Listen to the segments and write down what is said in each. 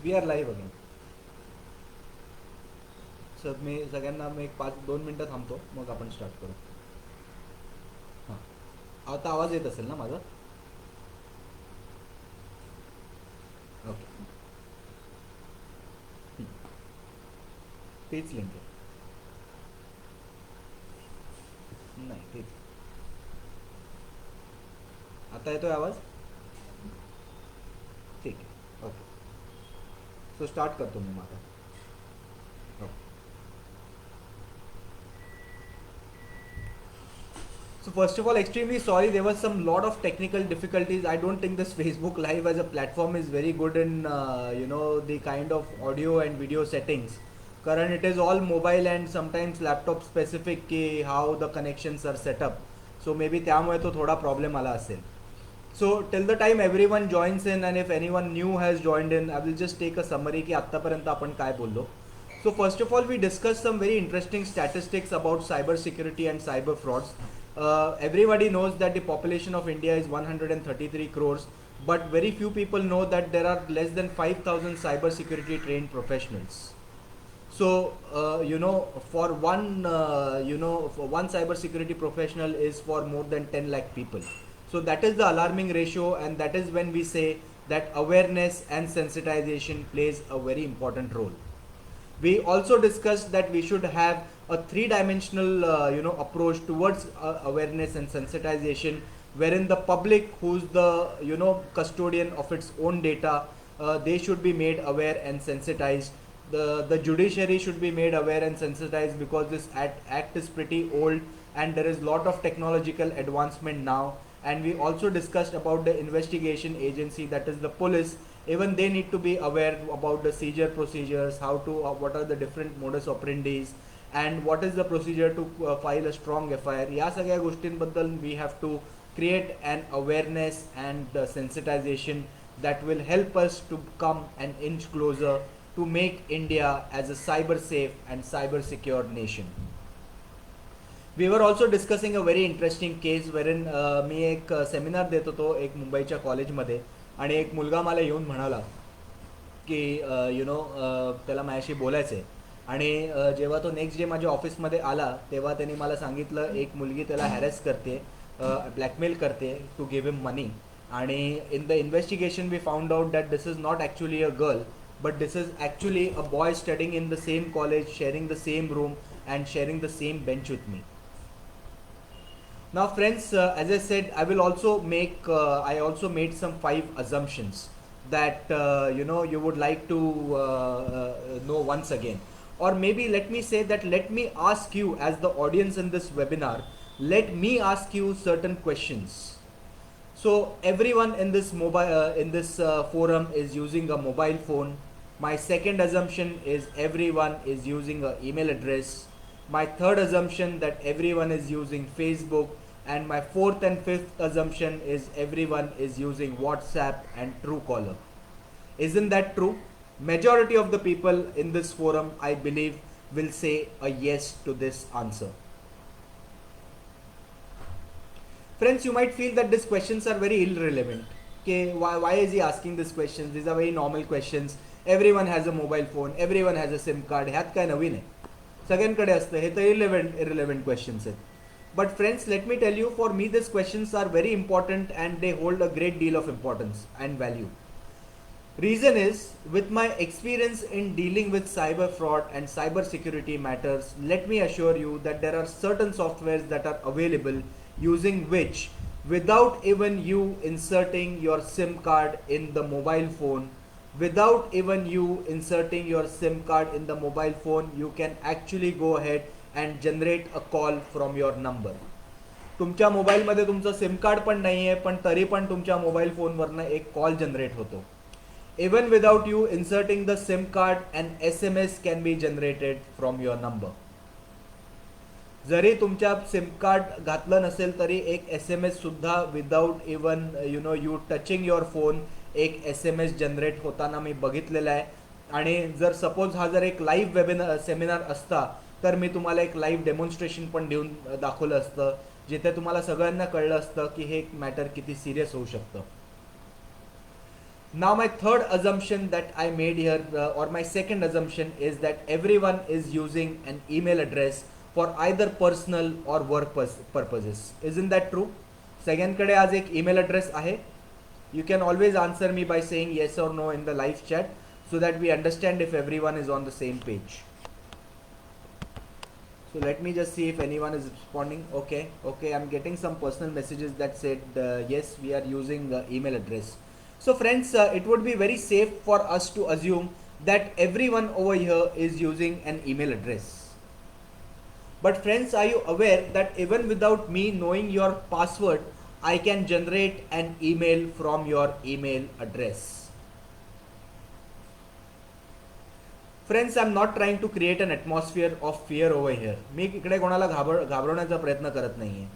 We are live again. Sir मी सगळ्यांना मी एक 5-2 मिनटं थांबतो, मग आपण स्टार्ट करू. हां, आता आवाज येत असेल ना माझा? ओके. तेच लिंक आहे. नाही तेच. आता येतोय आवाज? ठीक आहे. ओके. सो स्टार्ट करतो मी माझा. Okay. So first of all, extremely sorry. There was some lot of technical difficulties. I don't think this Facebook Live as a platform is very good in the kind of audio and video settings. Current it is all mobile and sometimes laptop specific ki how the connections are set up. So maybe त्यामुळे तो थोडा problem आला असेल. So till the time everyone joins in and if anyone new has joined in, I will just take a summary की आत्तापर्यंत आपण काय बोललो. So first of all, we discussed some very interesting statistics about cyber security and cyber frauds. Everybody knows that the population of India is 133 crores, but very few people know that there are less than 5,000 cyber security trained professionals. So for one cyber security professional is for more than 10 lakh people. So that is the alarming ratio, and that is when we say that awareness and sensitization plays a very important role. We also discussed that we should have a three-dimensional approach towards awareness and sensitization, wherein the public, who's the custodian of its own data, they should be made aware and sensitized. The judiciary should be made aware and sensitized because this act is pretty old and there is lot of technological advancement now. And we also discussed about the investigation agency, that is the police. Even they need to be aware about the seizure procedures, how to what are the different modus operandis, and what is the procedure to file a strong FIR. या सगळ्या गोष्टींबद्दल we have to create an awareness and sensitization that will help us to come an inch closer to make India as a cyber safe and cyber secure nation. We were also discussing a very interesting case wherein मी एक seminar देत होतो एक मुंबईच्या कॉलेजमध्ये, आणि एक मुलगा मला येऊन म्हणाला की त्याला माझ्याशी बोलायचं आहे. आणि जेव्हा तो नेक्स्ट डे माझ्या ऑफिसमध्ये आला तेव्हा त्यांनी मला सांगितलं एक मुलगी त्याला हॅरेस करते, ब्लॅकमेल करते टू गिव्ह हिम मनी. आणि in the investigation we found out that this is not actually a girl, but this is actually a boy studying in the same college, sharing the same room and sharing the same bench with me. Now friends, as I said, I also made some 5 assumptions that you would like to know once again. Or maybe let me say that let me ask you as the audience in this webinar, let me ask you certain questions. So everyone in this forum is using a mobile phone. My second assumption is everyone is using an email address. My third assumption that everyone is using Facebook, and my fourth and fifth assumption is everyone is using WhatsApp and Truecaller. Isn't that true? Majority of the people in this forum, I believe, will say a yes to this answer. Friends, you might feel that these questions are very irrelevant. Okay, why is he asking these questions? These are very normal questions. Everyone has a mobile phone, everyone has a SIM card. ह्यात काय नवीन आहे? सगळ्यांकडे असतं. हे तर irrelevant questions आहेत. But friends, let me tell you, for me these questions are very important and they hold a great deal of importance and value. Reason is, with my experience in dealing with cyber fraud and cyber security matters, let me assure you that there are certain softwares that are available using which, without even you inserting your SIM card in the mobile phone, without even you inserting your SIM card in the mobile phone, you can actually go ahead and generate a call from your number. तुमच्या मोबाईलमध्ये तुमचं SIM card पण नाही आहे, पण तरी पण तुमच्या मोबाईल फोनवरनं एक कॉल जनरेट होतो. Even without you inserting the SIM card, an SMS can be generated from your number. जरी तुमच्या सिम कार्ड घातलं नसेल तरी एक SMS सुद्धा without even you touching your phone एक SMS जनरेट होताना मी बघितलेला आहे. आणि जर सपोज हा जर एक लाईव्ह सेमिनार असता तर मी तुम्हाला एक लाईव्ह डेमॉन्स्ट्रेशन पण देऊन दाखवलं असतं, जिथे तुम्हाला सगळ्यांना कळलं असतं की हे मॅटर किती सिरियस होऊ शकतं. Now my third assumption that I made here, or my second assumption, is that everyone is using an email address for either personal or work purposes. Isn't that true? सगळ्यांकडे आज एक email address आहे. You can always answer me by saying yes or no in the live chat so that we understand if everyone is on the same page. So let me just see if anyone is responding. Okay, I'm getting some personal messages that said yes, we are using email address. So friends, it would be very safe for us to assume that everyone over here is using an email address. But friends, are you aware that even without me knowing your password, I can generate an email from your email address? Friends, I'm not trying to create an atmosphere of fear over here. मी इकडे कोणाला घाबरवण्याचा प्रयत्न करत नाहीये.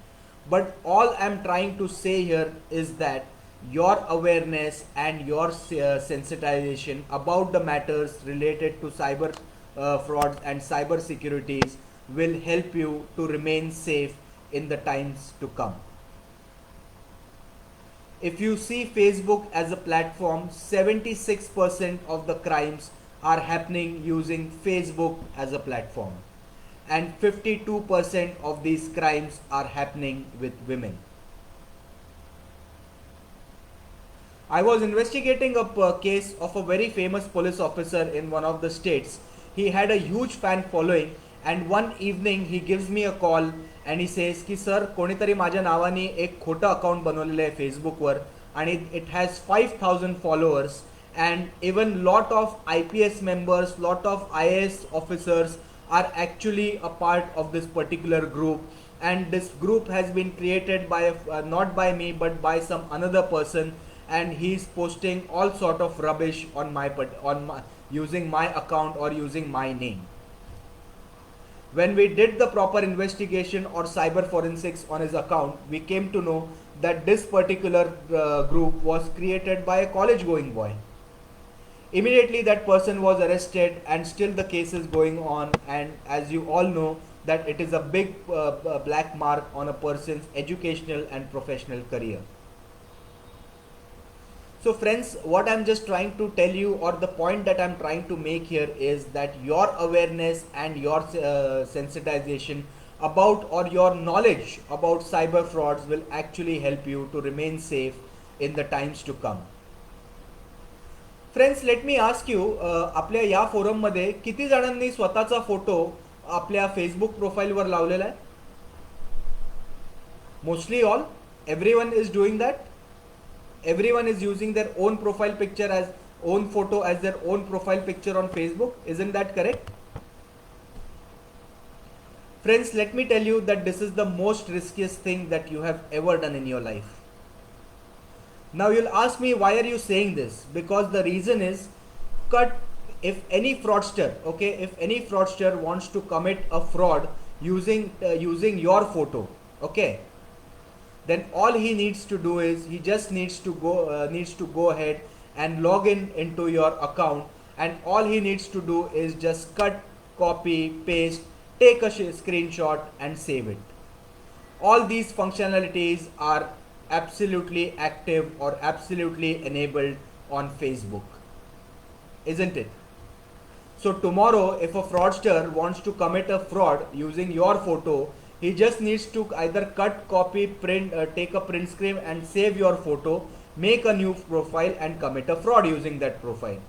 But all I'm trying to say here is that your awareness and your sensitization about the matters related to cyber frauds and cyber securities will help you to remain safe in the times to come. If you see Facebook as a platform, 76% of the crimes are happening using Facebook as a platform, and 52% of these crimes are happening with women. I was investigating a case of a very famous police officer in one of the states. He had a huge fan following, and one evening he gives me a call and he says की sir कोणीतरी माझ्या नावाने एक खोटं account बनवलेलं आहे फेसबुकवर आणि it has 5,000 followers. And even lot of IPS members, lot of IAS officers are actually a part of this particular group, and this group has been created by not by me but by some another person, and he's posting all sort of rubbish on my using my account or using my name. When we did the proper investigation or cyber forensics on his account, we came to know that this particular group was created by a college going boy. Immediately that person was arrested, and still the case is going on, and as you all know that it is a big black mark on a person's educational and professional career. So friends, what I'm just trying to tell you, or the point that I'm trying to make here, is that your awareness and your sensitization about, or your knowledge about cyber frauds will actually help you to remain safe in the times to come. Friends, let me ask you, आपल्या या फोरममध्ये किती जणांनी स्वतःचा photo आपल्या Facebook प्रोफाईलवर लावलेला आहे? Mostly all. Everyone is doing that. Everyone is using their own profile picture as own photo as their own profile picture on Facebook. Isn't that correct? Friends, let me tell you that this is the most riskiest thing that you have ever done in your life. Now you'll ask me, why are you saying this? Because the reason is, if any fraudster, okay, if any fraudster wants to commit a fraud using your photo, okay, then all he needs to do is he just needs to go ahead and log into your account, and all he needs to do is just cut, copy, paste, take a screenshot and save it. All these functionalities are absolutely active or absolutely enabled on Facebook, isn't it? So tomorrow, if a fraudster wants to commit a fraud using your photo, he just needs to either cut, copy, print, take a print screen and save your photo, make a new profile and commit a fraud using that profile.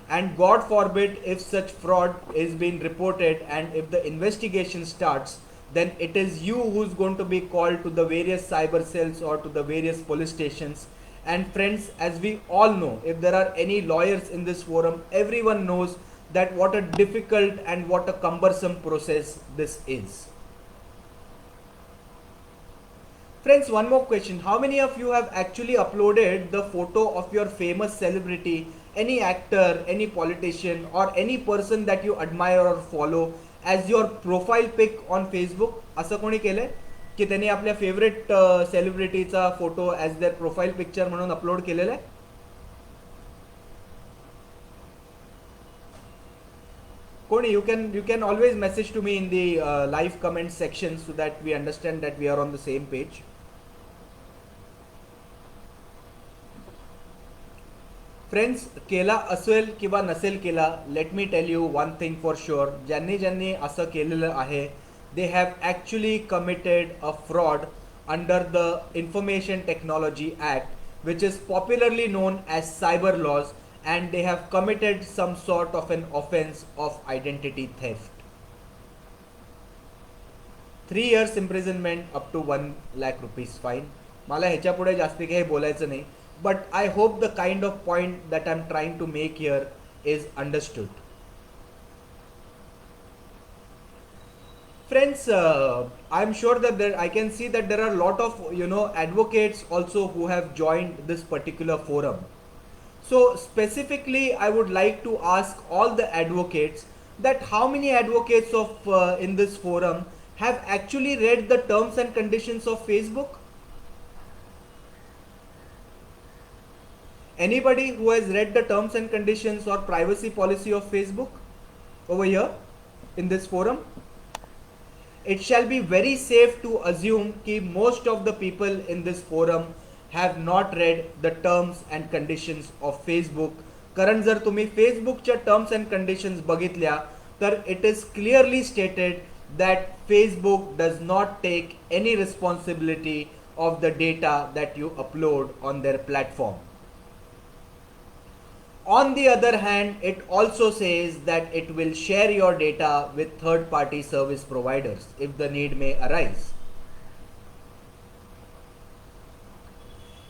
And God forbid if such fraud is being reported, and if the investigation starts, then it is you who's going to be called to the various cyber cells or to the various police stations. And friends, as we all know, if there are any lawyers in this forum, everyone knows that what a difficult and what a cumbersome process this is. Friends, one more question. How many of you have actually uploaded the photo of your famous celebrity, any actor, any politician, or any person that you admire or follow as your profile pic on Facebook? असं कोणी केलंय की त्यांनी आपल्या favourite सेलिब्रिटीचा photo as their profile picture म्हणून upload केलेला आहे? कोणी? You can always message to me in the live comment section so that we understand that we are on the same page. Friends, केला असेल किंवा नसेल केला, let me tell you one thing for sure, ज्यांनी ज्यांनी असं केलेलं आहे, they have actually committed a fraud under the information technology act, which is popularly known as cyber laws, and they have committed some sort of an offence of identity theft. 3 years imprisonment up to 1 lakh rupees fine. मला ह्याच्या पुढे जास्ती काही बोलायचं नाही, but I hope the kind of point that I am trying to make here is understood. Friends, I'm sure that I can see that there are a lot of advocates also who have joined this particular forum. So specifically, I would like to ask all the advocates that how many advocates of in this forum have actually read the terms and conditions of Facebook? Anybody who has read the terms and conditions or privacy policy of Facebook over here in this forum? It shall be very safe to assume that most of the people in this forum have not read the terms and conditions of Facebook. कारण जर तुम्ही फेसबुकच्या terms and conditions बघितल्या तर it is clearly stated that Facebook does not take any responsibility of the data that you upload on their platform. On the other hand, it also says that it will share your data with third-party service providers if the need may arise.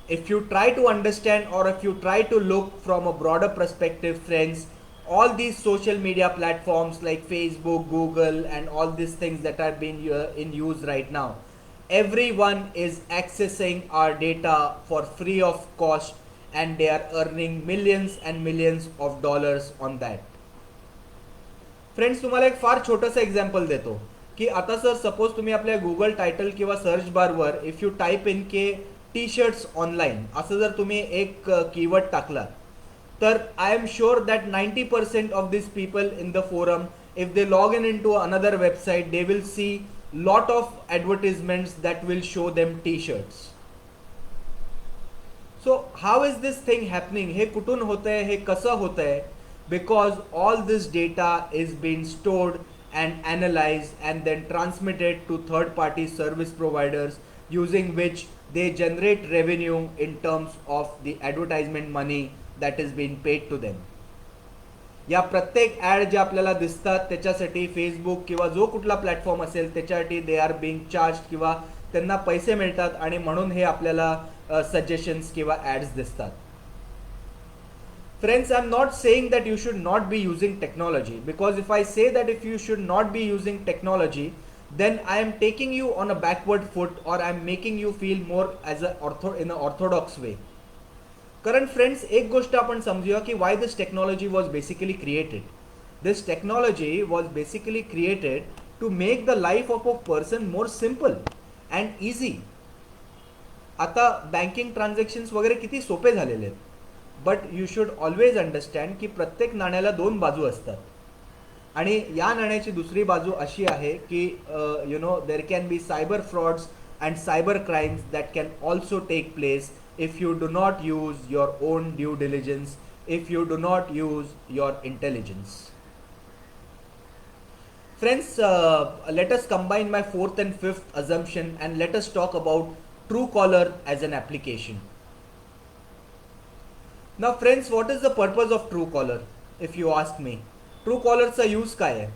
If you try to understand or if you try to look from a broader perspective, friends, all these social media platforms like Facebook, Google, and all these things that are being in use right now, everyone is accessing our data for free of cost, and they are earning millions and millions of dollars on that. Friends, तुम्हाला एक फार छोटंसं example देतो की आता sir suppose तुम्ही आपल्या Google title किंवा search बारवर if you type इन के टी शर्ट्स ऑनलाईन असं जर तुम्ही एक कीवर्ड टाकला तर I am sure that 90% of this people in the forum, if they log in to another website, they will see lot of advertisements that will show them T shirts. So how is this thing happening? हे कुठून होतंय, हे कसं होतंय? Because all this data is been stored and analyzed and then transmitted to third party service providers, using which they generate revenue in terms of the advertisement money that is being paid to them. या प्रत्येक add जे आपल्याला दिसतात त्याच्यासाठी Facebook किंवा जो कुठला platform असेल त्याच्यासाठी दे आर बिंग चार्ज किंवा त्यांना पैसे मिळतात आणि म्हणून हे आपल्याला सजेशन्स किंवा ॲड्स दिसतात. Friends, I'm not saying that you should not be using technology, because if I say that if you should not be using technology, then I am taking you on a backward foot, or I'm making you feel more as in an orthodox way. Current friends, एक गोष्ट आपण समजूया की why this technology was basically created. This technology was basically created to make the life of a person more simple and easy. आता banking transactions वगैरे किती सोपे झालेले आहेत. But you should always understand की प्रत्येक नाण्याला दोन बाजू असतात आणि या नाण्याची दुसरी बाजू अशी आहे की there can be cyber frauds and cyber crimes that can also take place if you do not use your own due diligence, if you do not use your intelligence. Friends, let us combine my fourth and fifth assumption and let us talk about Truecaller as an application. Now friends, what is the purpose of Truecaller? If you ask me, Truecallerचा use काय आहे?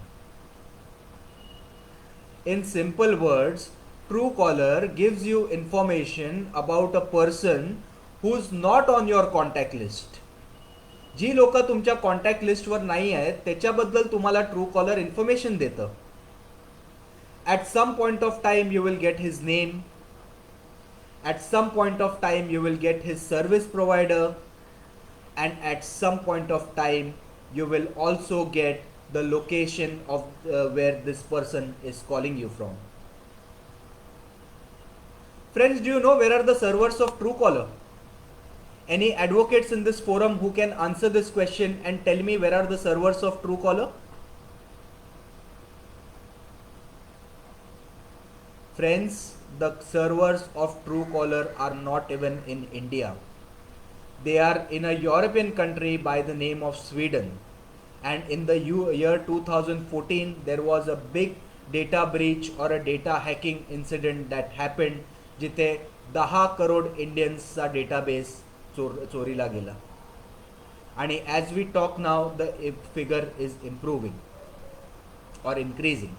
In simple words, Truecaller gives you information about a person who's not on your contact list. जी लोक तुमच्या contact लिस्टवर नाही आहेत त्याच्याबद्दल तुम्हाला Truecaller information देतं. At some point of time you will get his name. At some point of time you will get his service provider. And at some point of time you will also get the location of where this person is calling you from. Friends, do you know where are the servers of Truecaller? Any advocates in this forum who can answer this question and tell me where are the servers of Truecaller? Friends, the servers of Truecaller are not even in India. They are in a European country by the name of Sweden. And in the year 2014, there was a big data breach or a data hacking incident that happened जिथे 10 crore इंडियन्सचा database चोरीला गेला. आणि as we talk now the figure is improving or increasing.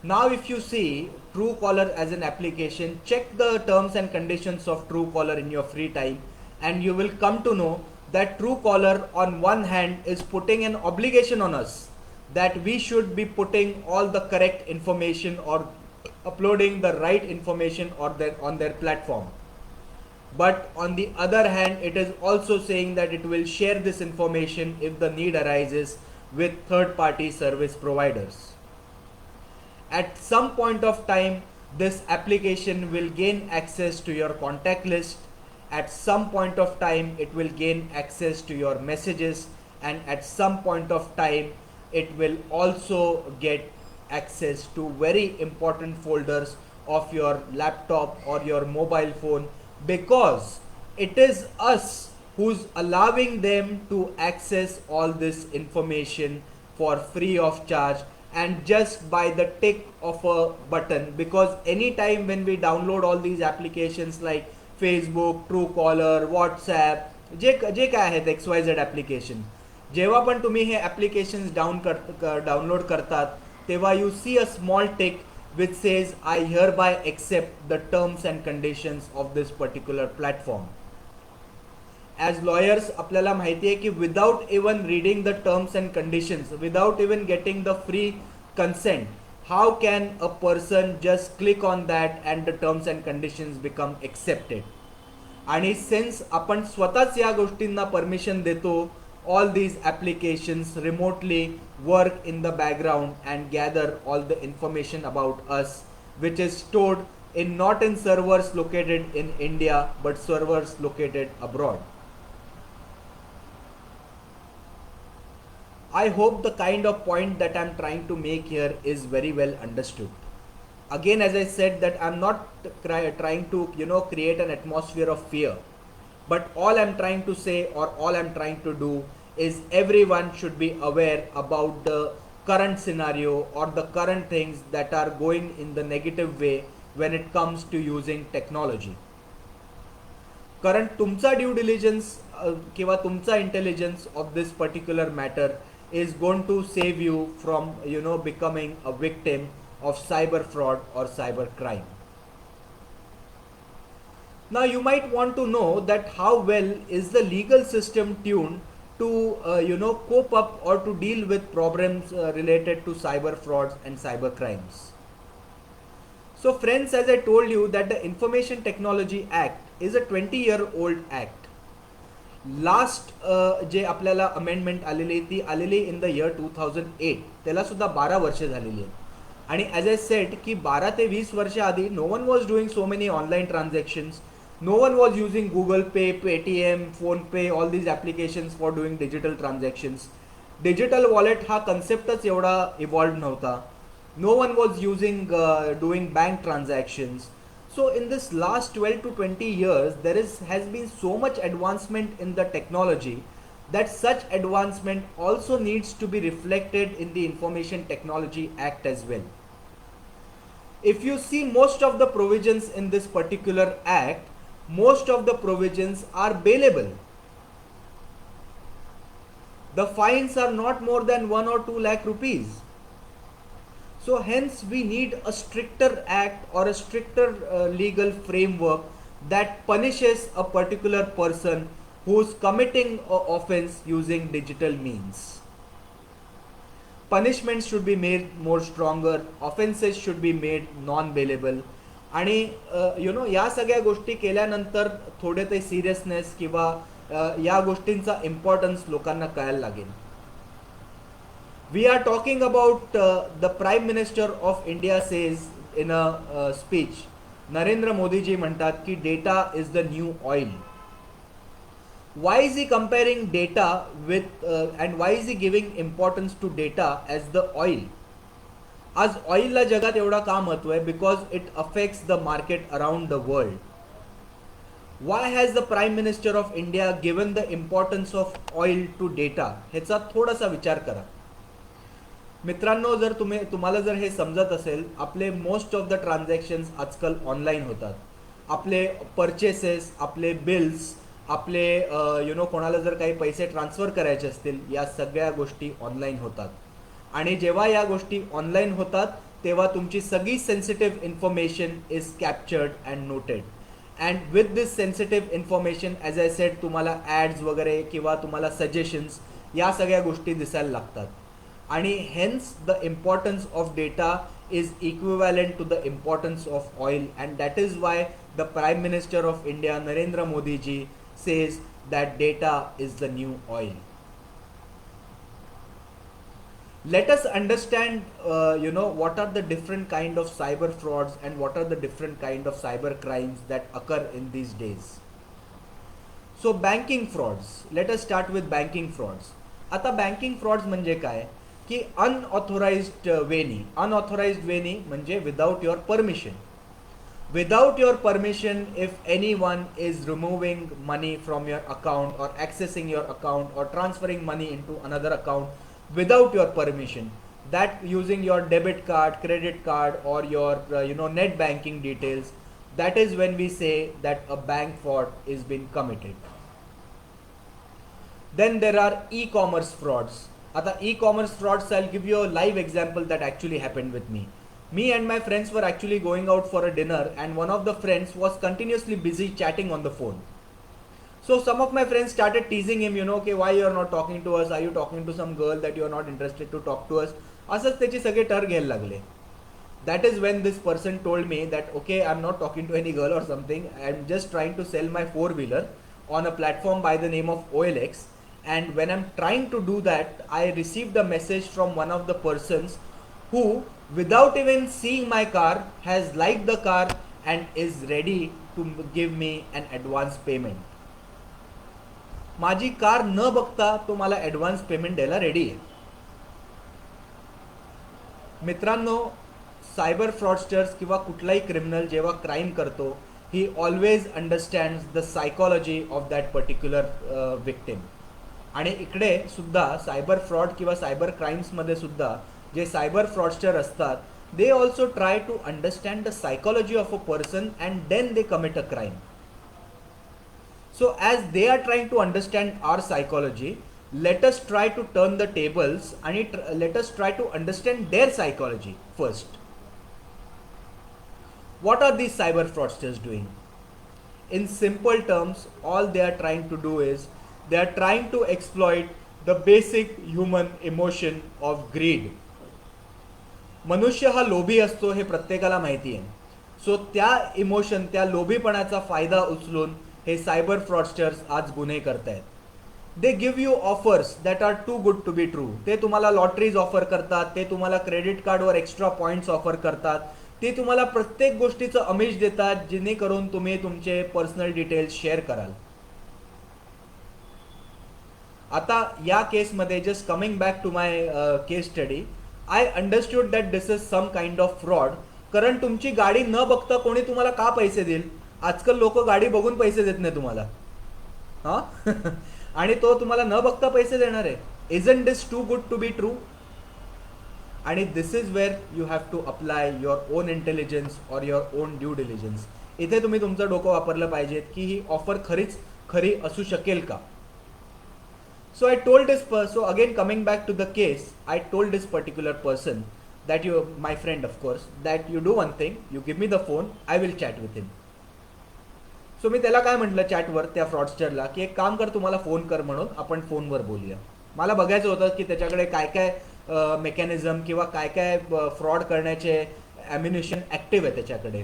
Now if you see Truecaller as an application, check the terms and conditions of Truecaller in your free time and you will come to know that Truecaller on one hand is putting an obligation on us that we should be putting all the correct information or uploading the right information on their platform. But on the other hand, it is also saying that it will share this information if the need arises with third-party service providers. At some point of time, this application will gain access to your contact list. At some point of time, it will gain access to your messages, and at some point of time, it will also get access to very important folders of your laptop or your mobile phone, because it is us who's allowing them to access all this information for free of charge and just by the tick of a button. Because anytime when we download all these applications like Facebook, Truecaller, WhatsApp, जे काय आहेत XYZ application, जेव्हा पण तुम्ही हे applications download करतात तेव्हा you see a small tick which says I hereby accept the terms and conditions of this particular platform. As lawyers आपल्याला माहिती आहे की without even reading the terms and conditions, without even getting the free consent, how can a person just click on that and the terms and conditions become accepted? आणि since आपण स्वतःच या गोष्टींना permission देतो, all these applications remotely work in the background and gather all the information about us, which is stored not in servers located in India but servers located abroad. I hope the kind of point that I'm trying to make here is very well understood. Again, as I said, that I'm not trying to create an atmosphere of fear, but all I'm trying to say or all I'm trying to do is everyone should be aware about the current scenario or the current things that are going in the negative way when it comes to using technology. Current तुमचा due diligence किंवा तुमचा intelligence of this particular matter is going to save you from becoming a victim of cyber fraud or cyber crime. Now you might want to know that how well is the legal system tuned to cope up or to deal with problems related to cyber frauds and cyber crimes. So friends, as I told you that the Information Technology Act is a 20-year-old act. Last जे आपल्याला amendment आलेली ती आलेली in the year 2008, त्याला सुद्धा 12 वर्ष झालेली आहेत. आणि ॲज आय सेड की 12 ते 20 वर्ष आधी no one was doing so many online transactions, no one was using Google Pay, Paytm, PhonePe, all these applications for doing digital transactions. Digital wallet हा कन्सेप्टच एवढा इव्हॉल्व नव्हता. No one was using doing bank transactions. So in this last 12 to 20 years, there has been so much advancement in the technology that such advancement also needs to be reflected in the Information Technology Act as well. If you see most of the provisions in this particular act, most of the provisions are bailable. The fines are not more than 1 or 2 lakh rupees. So hence we need a stricter act or a stricter legal framework that punishes a particular person who is committing an offense using digital means. Punishments should be made more stronger, offenses should be made non-bailable. आणि या सगळ्या गोष्टी केल्यानंतर थोडे ते seriousness किंवा या गोष्टींचा इम्पॉर्टन्स लोकांना कळायला लागेल. We are talking about the Prime Minister of India says in a speech, Narendra Modi ji म्हणतात की data is the new oil. Why is he comparing data with and why is he giving importance to data as the oil? आज ऑइलला जगात एवढा का महत्व आहे? Because it affects the market around the world. Why has the prime minister of India given the importance of oil to data, ह्याचा थोडासा विचार करा मित्रांनो. जर तुम्हाला जर हे समजत असेल, आपले मोस्ट ऑफ द ट्रान्झॅक्शन्स आजकाल ऑनलाईन होतात. आपले परचेसेस, आपले बिल्स, आपले कोणाला जर काही पैसे ट्रान्सफर करायचे असतील, या सगळ्या गोष्टी ऑनलाईन होतात. आणि जेव्हा या गोष्टी ऑनलाईन होतात तेव्हा तुमची सगळी sensitive information is captured and noted. And with this sensitive information, as I said, तुम्हाला ॲड्स वगैरे किंवा तुम्हाला सजेशन्स, या सगळ्या गोष्टी दिसायला लागतात. आणि hence the importance of data is equivalent to the importance of oil. And that is why the prime minister of India Narendra Modiji says that data is the new oil. Let us understand what are the different kind of cyber frauds and what are the different kind of cyber crimes that occur in these days. So banking frauds, let us start with banking frauds. आता banking frauds म्हणजे काय की unauthorized वेनी म्हणजे without your permission. Without your permission, if anyone is removing money from your account or accessing your account or transferring money into another account without your permission, that using your debit card, credit card or your net banking details, that is when we say that a bank fraud is been committed. Then there are e-commerce frauds. आता e-commerce frauds, I'll give you a live example that actually happened with me. Me and my friends were actually going out for a dinner and one of the friends was continuously busy chatting on the phone. So some of my friends started teasing him, okay, why you are not talking to us? Are you talking to some girl that you are not interested to talk to us? असंच त्याची सगळे टर घ्यायला लागले. That is when this person told me that, okay, I'm not talking to any girl or something. I'm just trying to sell my four-wheeler on a platform by the name of OLX. And when I'm trying to do that, I received a message from one of the persons who, without even seeing my car, has liked the car and is ready to give me an advance payment. माझी car न बघता तो मला advance payment द्यायला ready आहे. मित्रांनो, cyber fraudsters किंवा कुठलाही क्रिमिनल जेव्हा क्राईम करतो, ही always understands the psychology of that particular victim. आणि इकडे सुद्धा सायबर फ्रॉड किंवा सायबर क्राईम्समध्ये सुद्धा जे सायबर फ्रॉडस्टर असतात, they also try to understand the psychology of a person and then they commit a crime. So as they are trying to understand our psychology, let us try to turn the tables and let us try to understand their psychology first. What are these cyber fraudsters doing? In simple terms, all they are trying to do is they are trying to exploit the basic human emotion of greed. मनुष्य हा लोभी असतो हे प्रत्येकाला माहिती आहे. सो त्या emotion, त्या लोभीपणाचा फायदा उचलून हे सायबर फ्रॉडस्टर्स आज गुन्हे करतायत. They give you offers that are too good to be true. ते तुम्हाला लॉटरीज ऑफर करतात, ते तुम्हाला क्रेडिट कार्डवर एक्स्ट्रा पॉईंट्स ऑफर करतात, ते तुम्हाला प्रत्येक गोष्टीचं आमिष देतात जेणेकरून तुम्ही तुमचे पर्सनल डिटेल्स शेअर कराल. आता या केसमध्ये, just coming back to my case study, I understood that this is some kind of fraud. कारण तुमची गाडी न बघता कोणी तुम्हाला का पैसे देईल? आजकाल लोक गाडी बघून पैसे देत नाही तुम्हाला, हां आणि तो तुम्हाला न बघता पैसे देणार आहे. Isn't this too good to be true? आणि this is where you have to apply your own intelligence or your own due diligence. इथे तुम्ही तुमचं डोकं वापरलं पाहिजेत की ही ऑफर खरी असू शकेल का. So I told this person, so again coming back to the case, I told this particular person that my friend of course, that you do one thing, you give me the phone, I will chat with him. So मी त्याला काय म्हटलं चॅटवर त्या फ्रॉडस्टरला की एक काम कर, तुम्हाला phone कर म्हणून आपण फोनवर बोलूया. मला बघायचं होतं की त्याच्याकडे काय काय मेकॅनिझम किंवा काय काय फ्रॉड करण्याचे ॲम्युनिशन ॲक्टिव्ह आहे त्याच्याकडे.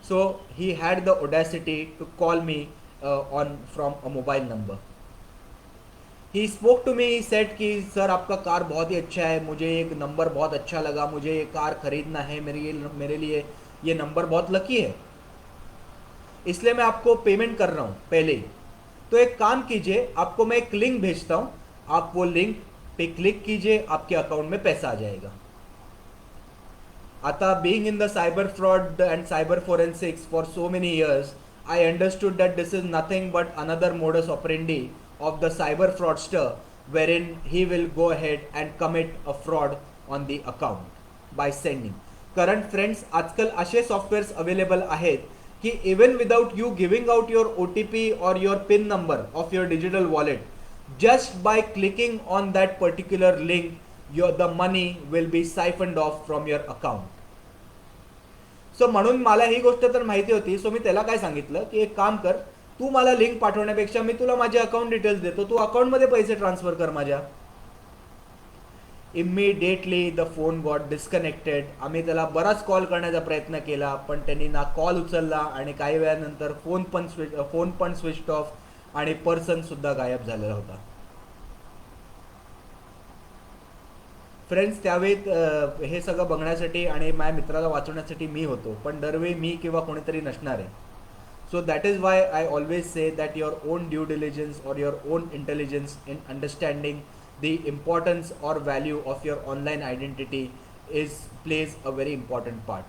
So he had the audacity to call me on from a mobile number. He spoke to me, he said कि सर आपका कार बहुत ही अच्छा है, मुझे एक नंबर बहुत अच्छा लगा, मुझे ये कार खरीदना है, मेरे लिए ये नंबर बहुत लकी है, इसलिए मैं आपको पेमेंट कर रहा हूँ पहले ही. तो एक काम कीजिए, आपको मैं एक लिंक भेजता हूँ, आप वो लिंक पे क्लिक कीजिए, आपके अकाउंट में पैसा आ जाएगा. आता being in the cyber fraud and cyber forensics for so many years, I understood that this is nothing but another modus operandi of the cyber fraudster, wherein he will go ahead and commit a fraud on the account by sending. कारण friends आजकाल असे softwares available आहेत की even without you giving out your OTP or your PIN number of your digital wallet, just by clicking on that particular link, the money will be siphoned off from your account. सो म्हणून मला ही गोष्ट तर माहिती होती, सो मी त्याला काय सांगितलं की एक काम कर, तू मला लिंक पाठवण्यापेक्षा मी तुला माझे अकाउंट डिटेल्स देतो, तू अकाउंटमध्ये पैसे ट्रान्सफर कर माझ्या. Immediately the phone got disconnected. आम्ही त्याला बराच कॉल करण्याचा प्रयत्न केला, पण त्यांनी ना कॉल उचलला आणि काही वेळानंतर फोन पण स्विच ऑफ आणि पर्सन सुद्धा गायब झालेला होता. फ्रेंड्स त्यावेळी हे सगळं बघण्यासाठी आणि माझ्या मित्राला वाचवण्यासाठी मी होतो, पण दरवेळी मी किंवा कोणीतरी नसणार आहे. So that is why I always say that your own due diligence और your own intelligence in understanding the importance or value of your online identity plays a very important part.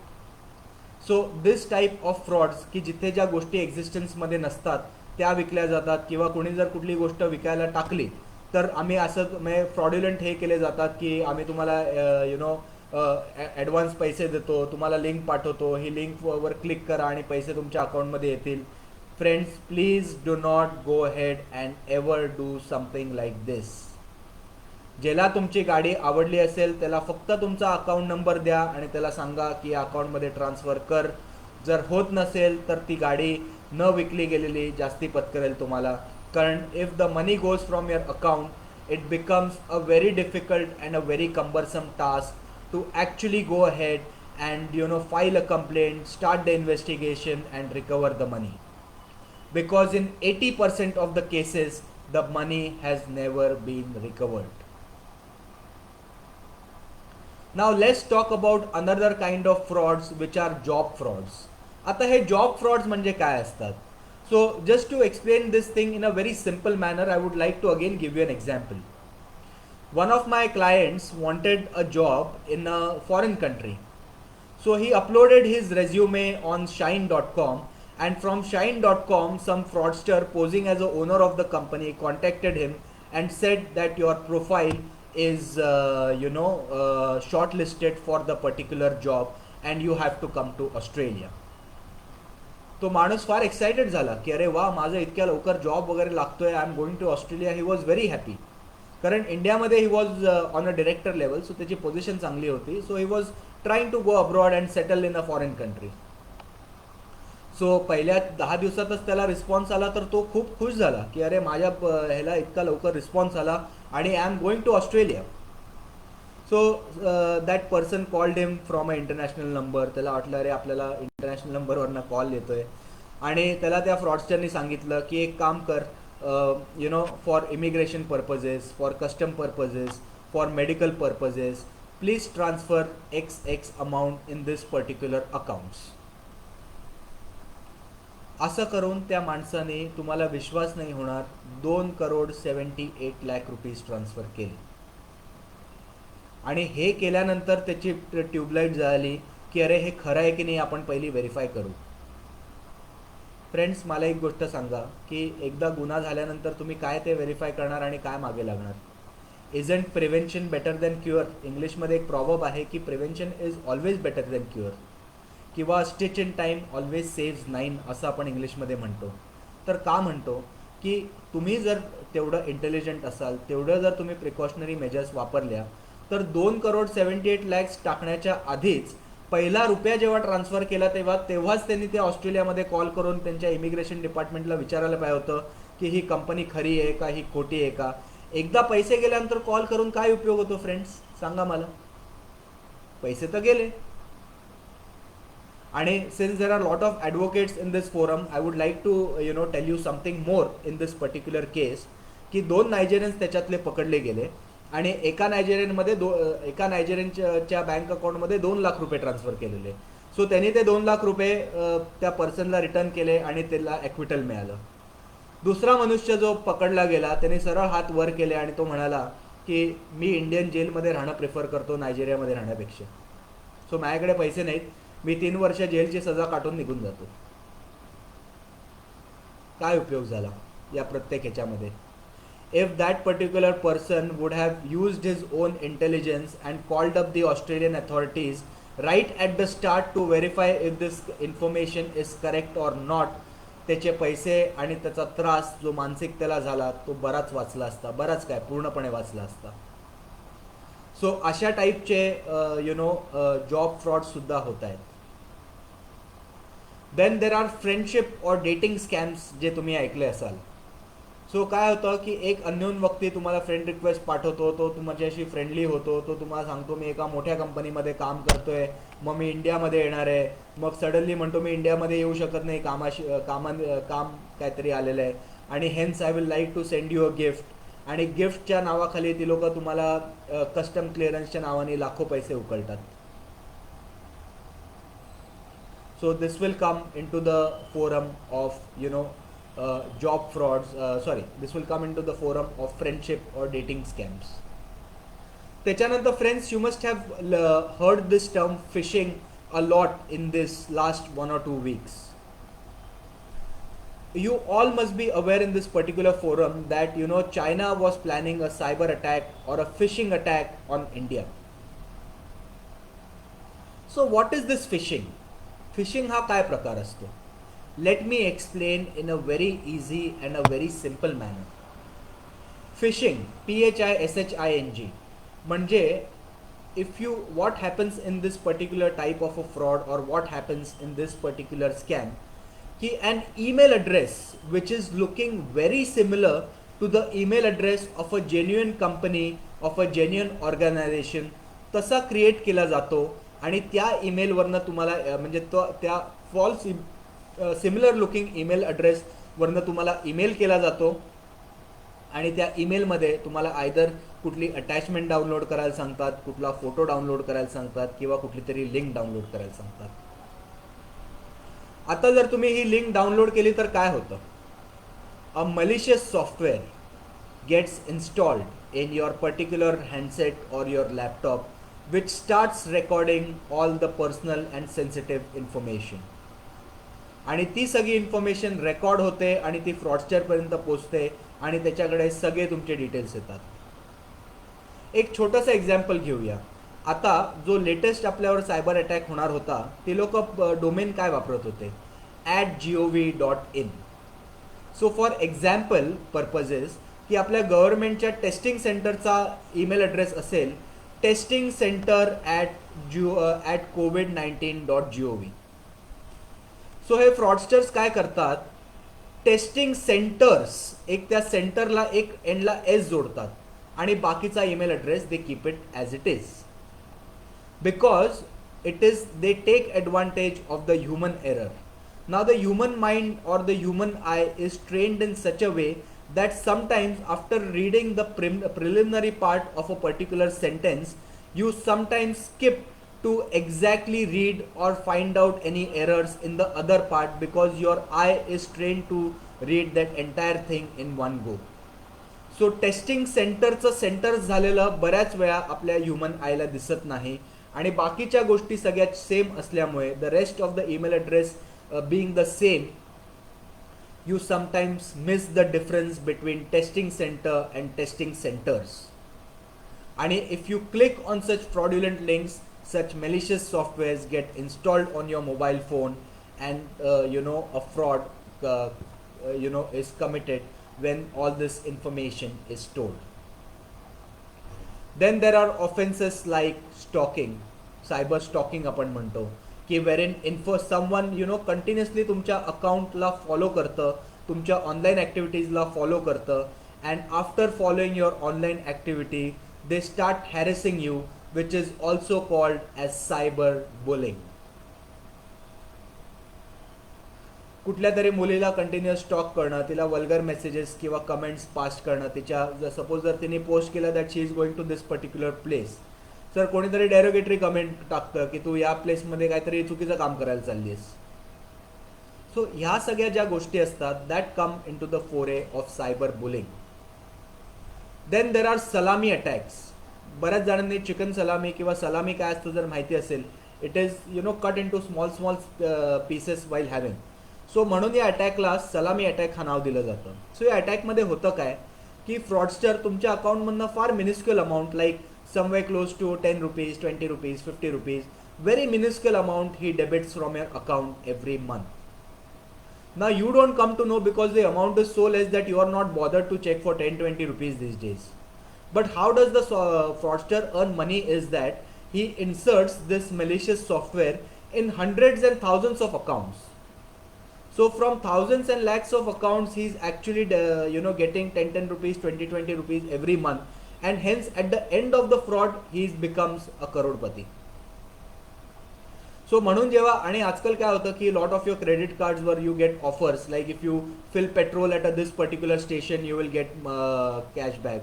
So this type of frauds की जिथे ज्या गोष्टी एक्झिस्टन्समध्ये नसतात त्या विकल्या जातात, किंवा कोणी जर कुठली गोष्ट विकायला टाकली तर आम्ही असं म्हणजे फ्रॉड्युलंट हे केले जातात की आम्ही तुम्हाला ॲडव्हान्स पैसे देतो, तुम्हाला लिंक पाठवतो, ही लिंकवर क्लिक करा आणि पैसे तुमच्या अकाउंटमध्ये येतील. Friends please do not go head and ever do something like this. ज्याला तुमची गाडी आवडली असेल त्याला फक्त तुमचा अकाउंट नंबर द्या आणि त्याला सांगा की अकाउंटमध्ये ट्रान्सफर कर. जर होत नसेल तर ती गाडी न विकली गेलेली जास्ती पत्करेल तुम्हाला. कारण if the money goes from your account it becomes a very difficult and a very cumbersome task to actually go ahead and file a complaint, start the investigation and recover the money. Because in 80% of the cases the money has never been recovered. Now let's talk about another kind of frauds which are job frauds. आता हे job frauds म्हणजे काय असतात? So just to explain this thing in a very simple manner, I would like to again give you an example. One of my clients wanted a job in a foreign country. So he uploaded his resume on Shine.com, and from Shine.com some fraudster posing as a owner of the company contacted him and said that your profile is shortlisted for the particular job and you have to come to Australia. तो माणूस फार excited झाला की अरे वा, माझं इतक्या लवकर job वगैरे लागतोय, I am going to Australia. He was very happy, कारण इंडियामध्ये he was on a director level, so त्याची पोझिशन चांगली होती. So he was trying to go abroad and settle in a foreign country. So पहिल्या 10 दिवसातच त्याला response आला, तर तो खूप खुश झाला की अरे माझ्या ह्याला इतका लवकर रिस्पॉन्स आला आणि I am going to Australia. So that person called him from a international number. त्याला वाटलं अरे आपल्याला इंटरनॅशनल नंबरवरनं कॉल येतोय, आणि त्याला त्या फ्रॉडस्टरनी सांगितलं की एक काम कर, for immigration purposes, for custom purposes, for medical purposes, please transfer XX amount in this particular accounts. असं करून त्या माणसाने, तुम्हाला विश्वास नाही होणार, 2,78,00,000 रुपीज ट्रान्सफर केले. आणि हे केल्यानंतर त्याची ट्यूबलाईट झाली की अरे हे खरं आहे की नाही, आपण पहिली व्हेरीफाय करू. फ्रेंड्स मला एक गोष्ट सांगा की एकदा गुन्हा झाल्यानंतर तुम्ही काय ते व्हेरीफाय करणार आणि काय मागे लागणार? Isn't prevention better than cure? इंग्लिशमध्ये एक प्रॉवर्ब आहे की prevention is always better than cure, किंवा stitch in time always saves 9 असं आपण इंग्लिशमध्ये म्हणतो. तर का म्हणतो की तुम्ही जर तेवढं इंटेलिजंट असाल, तेवढं जर तुम्ही प्रिकॉशनरी मेजर्स वापरल्या, तर 2,78,00,000 टाकण्याच्या आधीच पहिला रुपया जेव्हा ट्रान्सफर केला तेव्हाच त्यांनी ते ऑस्ट्रेलियामध्ये कॉल करून त्यांच्या इमिग्रेशन डिपार्टमेंटला विचारायला पाहिजे होतं की ही कंपनी खरी आहे का, ही खोटी आहे का. एकदा पैसे गेल्यानंतर कॉल करून काय उपयोग होतो फ्रेंड्स, सांगा मला? पैसे तर गेले. आणि since there are lot of advocates in this forum, I would like to tell you something more in this particular case, की 2 नायजेरियन्स त्याच्यातले पकडले गेले, आणि एका नायजेरियनच्या बँक अकाउंटमध्ये 2 लाख रुपये ट्रान्सफर केलेले. सो त्यांनी ते 2 लाख रुपये त्या पर्सनला रिटर्न केले आणि त्याला ॲक्विटल मिळालं. दुसरा मनुष्य जो पकडला गेला त्याने सरळ हात वर केले आणि तो म्हणाला की मी इंडियन जेलमध्ये राहणं प्रिफर करतो नायजेरियामध्ये राहण्यापेक्षा. सो माझ्याकडे पैसे नाहीत, मी 3 वर्ष जेलची सजा काटून निघून जातो. काय उपयोग झाला या प्रत्येक ह्याच्यामध्ये? If that particular person would have used his own intelligence and called up the Australian authorities right at the start to verify if this information is correct or not, त्याचे पैसे आणि त्याचा त्रास जो मानसिक त्याला झाला तो बराच वाचला असता, बराच काय पूर्णपणे वाचला असता. सो अशा टाईपचे जॉब फ्रॉड सुद्धा होत आहेत. देन देर आर फ्रेंडशिप और डेटिंग स्कॅम्स जे तुम्ही ऐकले असाल. सो काय होतं की एक अननोन व्यक्ती तुम्हाला फ्रेंड रिक्वेस्ट पाठवतो, तो तुमच्याशी फ्रेंडली होतो, तो तुम्हाला सांगतो मी एका मोठ्या कंपनीमध्ये काम करतोय, मग मी इंडियामध्ये येणार आहे, मग सडनली म्हणतो मी इंडियामध्ये येऊ शकत नाही, काम काहीतरी आलेलं आहे आणि hence I will like to send you a gift, आणि गिफ्टच्या नावाखाली ती लोक तुम्हाला कस्टम क्लिअरन्सच्या नावाने लाखो पैसे उकळतात. So this will come in to the forum of job frauds, this will come into the forum of friendship or dating scams. त्याच्यानंतर friends, you must have heard this term phishing a lot in this last 1 or 2 weeks. You all must be aware in this particular forum that China was planning a cyber attack or a phishing attack on India. So what is this phishing? Phishing हा काय प्रकार असतो? Let me explain in a very easy and a very simple manner. Phishing, Phishing, म्हणजे what happens in this particular type of a fraud or what happens in this particular scam, कि an email address which is looking very similar to the email address of a genuine company, of a genuine organization, तसा create केला जातो आणि त्या ईमेलवरनं तुम्हाला म्हणजे त्या false similar looking email ॲड्रेसवरनं तुम्हाला ईमेल केला जातो आणि त्या ईमेलमध्ये तुम्हाला आयदर कुठली अटॅचमेंट डाउनलोड करायला सांगतात, कुठला फोटो डाउनलोड करायला सांगतात किंवा कुठली तरी लिंक डाउनलोड करायला सांगतात. आता जर तुम्ही ही लिंक डाउनलोड केली तर काय होतं? A malicious software gets installed in your particular handset और your laptop which starts recording all the personal and sensitive information, आणि ती सगळी इन्फॉर्मेशन रेकॉर्ड होते आणि ती फ्रॉडस्टरपर्यंत पोचते आणि त्याच्याकडे सगळे तुमचे डिटेल्स येतात. एक छोटंसं एक्झाम्पल घेऊया. आता जो लेटेस्ट आपल्यावर सायबर अटॅक होणार होता, ते लोक डोमेन काय वापरत होते? @gov.in. So for example purposes की आपल्या गव्हर्नमेंटच्या टेस्टिंग सेंटरचा ईमेल ॲड्रेस असेल testingcenter@covid19.gov. सो हे फ्रॉडस्टर्स काय करतात? टेस्टिंग सेंटर्स, एक त्या सेंटरला एक एंडला एस जोडतात आणि बाकीचा email address they keep it as it is, because they take advantage of the human error. Now the human mind और the human eye is trained in such a way that sometimes after reading the preliminary part of a particular sentence, you sometimes skip to exactly read or find out any errors in the other part because your eye is trained to read that entire thing in one go. So testing centerचं center झालेलं बऱ्याच वेळा आपल्या human आयला दिसत नाही आणि बाकीच्या गोष्टी सगळ्यात सेम असल्यामुळे the rest of the email address being the same, you sometimes miss the difference between testing center and testing centers. And if you click on such fraudulent links, such malicious softwares get installed on your mobile phone and a fraud is committed when all this information is stored. Then there are offenses like stalking, cyber stalking आपण म्हणतो की wherein someone continuously तुमच्या अकाउंटला follow करतं, तुमच्या online ॲक्टिव्हिटीजला follow करतं, and after following your online activity they start harassing you, which is also called as cyber bullying. कुठल्या तरी मुलीला कंटिन्युअस स्टॉक करणं, तिला वल्गर मेसेजेस किंवा कमेंट्स पास करणं, तिच्या सपोज जर तिने पोस्ट केलं that she is going to this particular place, sir कोणीतरी डेरोगेटरी कमेंट टाकतं की तू या प्लेसमध्ये काहीतरी चुकीचं काम करायला चालली आहेस. सो ह्या सगळ्या ज्या गोष्टी असतात that come in to the fore of cyber bullying. Then there are salami attacks. बऱ्याच जणांनी चिकन सलामी किंवा सलामी काय असतं जर माहिती असेल, it is cut in to small pieces while having. So म्हणून या अटॅकला सलामी अटॅक हा नाव दिलं जातं. सो या अटॅकमध्ये होतं काय की फ्रॉडस्टर तुमच्या अकाउंटमधनं फार minuscule amount like somewhere close to 10 rupees 20 rupees 50 rupees very minuscule amount he debits from your account every month. Now you don't come to know because the amount is so less that you are not bothered to check for 10-20 rupees these days. But how does the fraudster earn money is that he inserts this malicious software in hundreds and thousands of accounts. So from thousands and lakhs of accounts he's actually getting 10 rupees 20 rupees every month, and hence at the end of the fraud he becomes a crorepati. सो म्हणून जेव्हा आणि आजकाल काय होतं की lot of your credit कार्ड्सवर you get offers like if you fill petrol at a this particular station you will get cashback.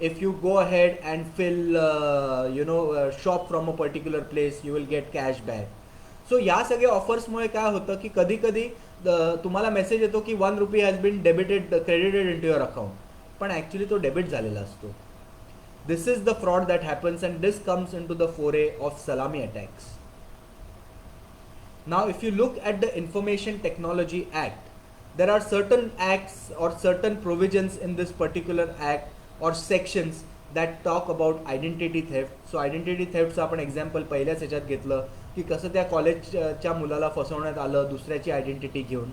If you go ahead and fill shop from a particular place you will get cashback. So या सगळ्या ऑफर्समुळे काय होतं की कधी कधी तुम्हाला message येतो की 1 rupee has been credited in to your account, पण ॲक्च्युली तो डेबिट झालेला असतो. This is the fraud that happens and this comes in to the fore of salami attacks. Now if you look at the Information Technology Act, there are certain acts or certain provisions in this particular act or sections that talk about identity theft. So identity theft चं आपण example पहिल्याच ह्याच्यात घेतलं की कसं त्या कॉलेजच्या मुलाला फसवण्यात आलं दुसऱ्याची आयडेंटिटी घेऊन.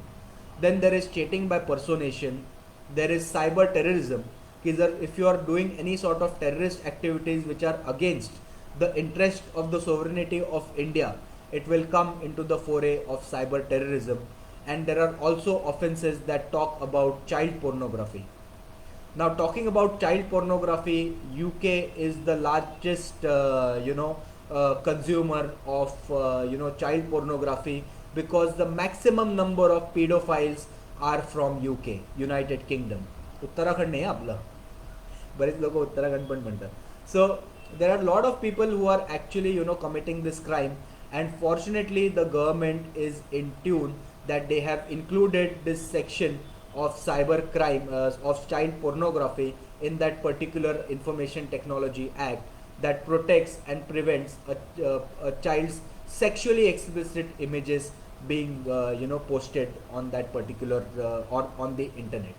Then there is cheating by personation. There is cyber terrorism की जर if you are doing any sort of terrorist activities which are against the interest of the sovereignty of India, it will come into the foray of cyber terrorism. And there are also offenses that talk about child pornography. Now talking about child pornography, UK is the largest consumer of child pornography because the maximum number of pedophiles are from UK, United Kingdom. Uttarakhand नाही आपलं, बरेच लोक उत्तराखंड पण म्हणतात. So there are a lot of people who are actually committing this crime. And fortunately the government is in tune that they have included this section of cyber crime of child pornography in that particular Information Technology Act that protects and prevents a child's sexually explicit images being posted on that particular or on the internet.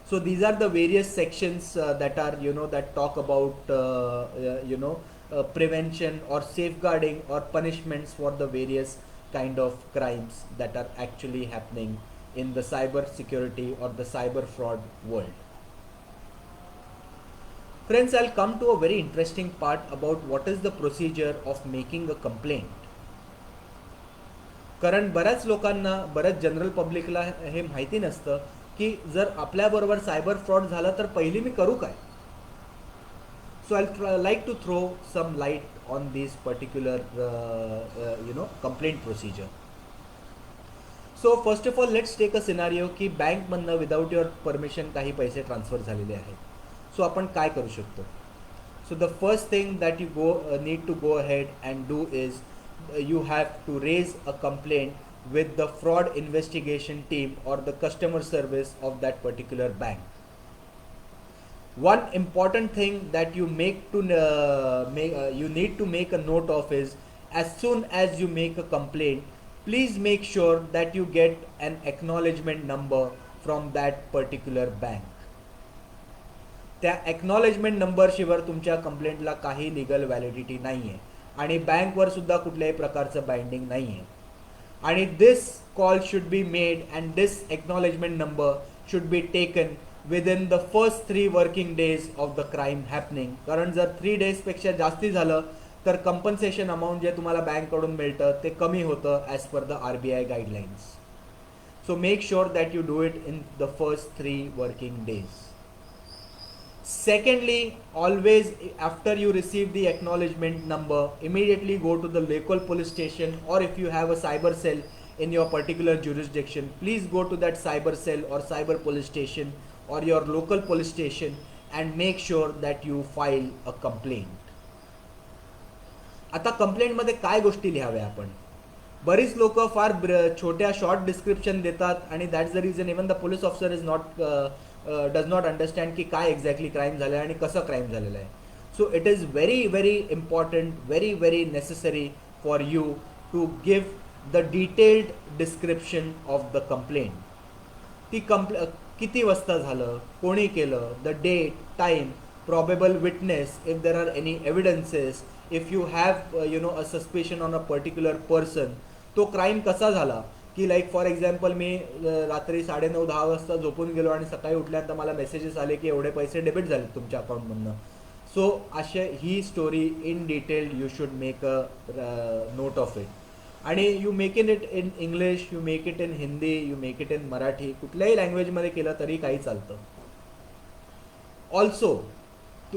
So these are the various sections that are that talk about prevention or safeguarding or punishments for the various kind of crimes that are actually happening in the cyber security or the cyber fraud world. Friends, I'll come to a very interesting part about what is the procedure of making a complaint. कारण बऱ्याच लोकांना बऱ्याच general पब्लिकला हे माहिती नसतं की जर आपल्याबरोबर cyber fraud झाला तर पहिली मी करू काय. So I'll like to throw some light on this particular complaint procedure. So first of all let's take a scenario की बँक मधनं विदाउट युअर परमिशन काही पैसे ट्रान्सफर झालेले आहेत. सो आपण काय करू शकतो. So the first thing that you need to go ahead and do is you have to raise a complaint with the fraud investigation team or the customer service of that particular bank. One important thing that you need to make a note of is as soon as you make a complaint, please make sure that you get an acknowledgement number from that particular bank. त्या acknowledgement number शिवाय तुमच्या कंप्लेंटला काही legal validity नाही आहे आणि बँकवर सुद्धा कुठल्याही प्रकारचं बाइंडिंग नाही आहे. आणि this call should be made and this acknowledgement number should be taken within the first 3 working days of the crime happening. कारण जर 3 डेजपेक्षा जास्ती झालं तर कंपन्सेशन अमाऊंट जे तुम्हाला बँककडून मिळतं ते कमी होतं as per the RBI guidelines. So make sure that you do it in the first 3 working days. Secondly, always after you receive the acknowledgement number, immediately go to the local police station, or if you have a cyber cell in your particular jurisdiction, please go to that cyber cell or cyber police station or your local police station and make sure that you file a complaint. आता complaint मध्ये काय गोष्टी लिहाव्या आपण. बरीच लोक फार छोट्या short description देतात आणि that's the reason even the police officer is not does not understand की काय एक्झॅक्टली क्राईम झालं आहे आणि कसं क्राईम झालेलं आहे. So it is very very important, very very necessary for you to give the detailed description of the complaint. ती किती वाजता झालं, कोणी केलं, the date, time, probable witness, if there are any evidences, if you have a suspicion on a particular person, तो crime कसा झाला, की लाईक फॉर एक्झाम्पल मी रात्री 9:30-10 वाजता झोपून गेलो आणि सकाळी उठल्यानंतर मला मेसेजेस आले की एवढे पैसे डेबिट झाले तुमच्या अकाउंटमधनं. सो असे ही story in detail you should make a note of it. आणि you make it in English, you make it in Hindi, you make it in Marathi, कुठल्याही लँग्वेजमध्ये केलं तरी काही चालतं. ऑल्सो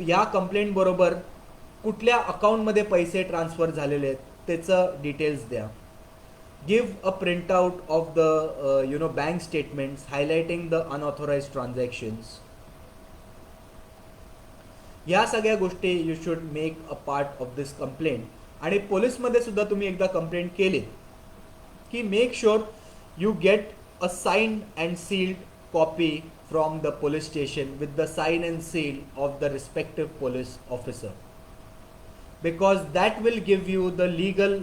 या कंप्लेंट बरोबर कुठल्या अकाउंटमध्ये पैसे ट्रान्सफर झालेले आहेत त्याचं डिटेल्स द्या. Give a print out of the bank statements highlighting the unauthorised transactions. या सगळ्या गोष्टी you should make a part of this complaint. आणि पोलीसमध्ये सुद्धा तुम्ही एकदा कंप्लेंट केली की make sure you get a signed and sealed copy from the police station with the sign and seal of the respective police officer, because that will give you the legal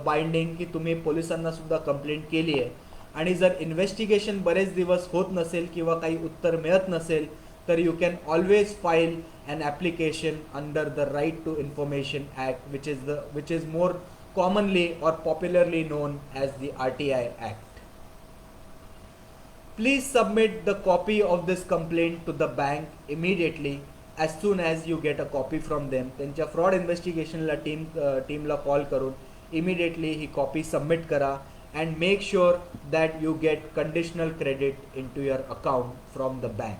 binding की तुम्ही पोलिसांना सुद्धा complaint केली आहे. आणि जर investigation बरेच दिवस होत नसेल किंवा काही उत्तर मिळत नसेल तर you can always file an application under the Right to Information Act, which is more commonly or popularly known as the RTI Act. Please submit the copy of this complaint to the bank immediately as soon as you get a copy from them. त्यांच्या fraud इन्व्हेस्टिगेशनला टीमला call करून immediately ही copy submit करा and make sure that you get conditional credit into your account from the bank.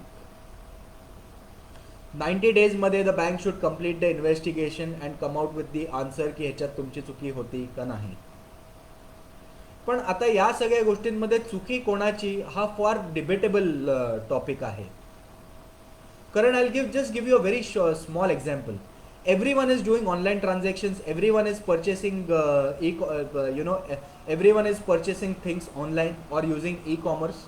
90 days मध्ये the bank should complete the investigation and come out with the answer की ह्याच्यात तुमची चुकी होती का नाही. पण आता या सगळ्या गोष्टींमध्ये चुकी कोणाची हा फार डिबेटेबल टॉपिक आहे. कारण I give you a very small example. everyone is doing online transactions, everyone is purchasing everyone is purchasing things online or using e-commerce.